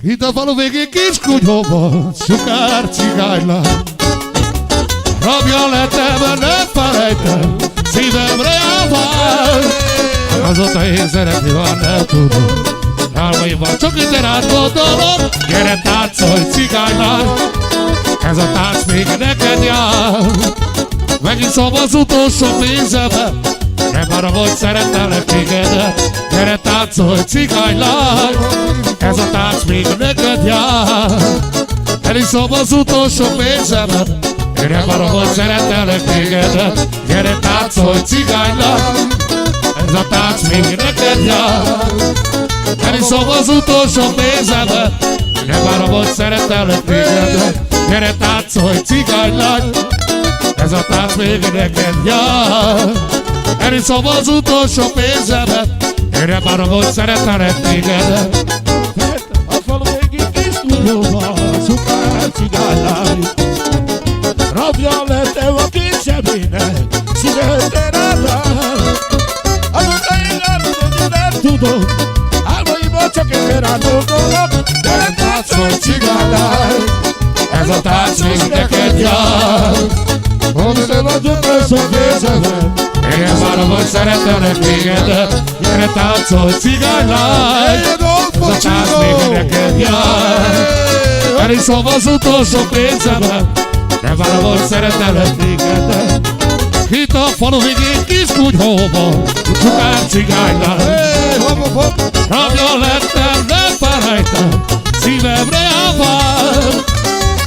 Itt a falu végén kis kutyóban sukár cigánylány. Rabja lettem, nem felejtem, szívemre állvál. Azóta én szeretni van, nem tudom. Álmaimban csak itten átgondolom. Gyere táncolj, cigánylány, ez a tánc még neked jár. Megiszom az utolsó pénzemet, nem arra, hogy szerettelek tégedet. Gyere táncolj, cigánylány, ez a tánc még neked jár. Eliszom az utolsó pénzemet, én nem arra, hogy szerettelek tégedet. Gyere táncolj, cigánylány, ez a tánc még neked jár. Eliszom az utolsó pénzemet, nem arra, hogy szerettelek tégedet. Gyere táncolj, cigánylány, ez a tánc még neked jár. Eliszom az utolsó pénzemet, én nem arra, hogy szerettelek tégedet. A falu végig kis kutyóban sukár cigánylány. Rabja lettem a két zsebének, szívemre rád. Azóta én nem tudom, álmaimban csak én rád gondolok. Gyere táncolj, cigánylány, ez a tánc még neked jár. Mondtam az utolsó pénzemet, én nem arra, hogy szerettelek tégedet. Gyere táncolj, cigánylány, ez a tánc még neked jár. Eliszom az utolsó pénzemet, nem arra, hogy szerettelek tégedet. Itt a falu végén kis kutyóban sukár cigánylány. Rabja lettem, nem felejtem, szívemre állvál.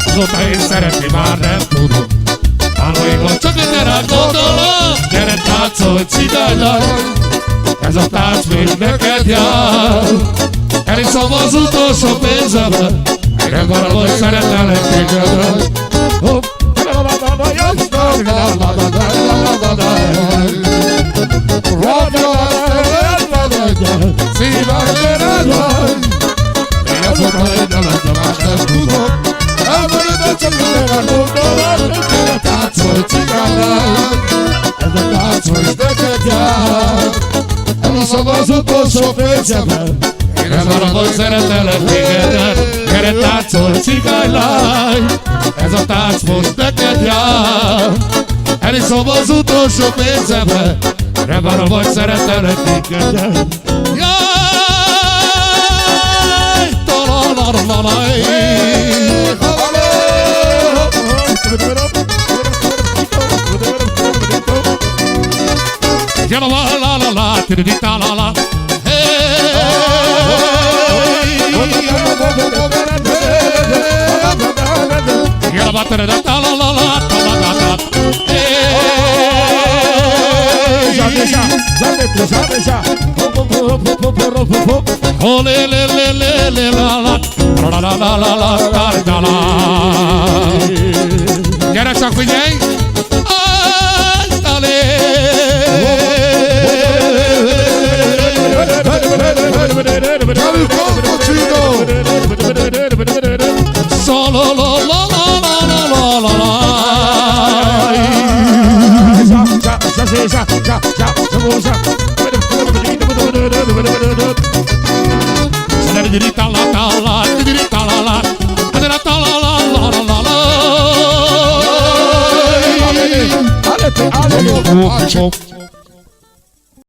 Azóta én szeretni már nem tudom, álmaimban csak itten rád gondolom. Gyere táncolj, cigánylány, ez a tánc még neked jár. Eliszom az utolsó pénzemet, nem valahogy szeretelek tégedet. Szívemre rád. Én azóta én nem lettem, más nem tudom, álmaimban csak itten rád gondolom. Gyere táncolj, cigánylány, ez a tánc még neked jár. Eliszom az utolsó pénzemet, én nem arra, hogy szeretelek tégedet. Gyere táncolj, cigánylány, ez a tánc most neked jár. Eliszom az utolsó pénzemet, nem arra, hogy szeretelek tégedet. Jaj, talalalalalalaj. Yalla la la la, tididi ta la la. Yalla ba ta la la la la, ta la la la. Oh le le le le le la la, la la la la la la la. Gyere csak figyelj! Solo la la la la la la la.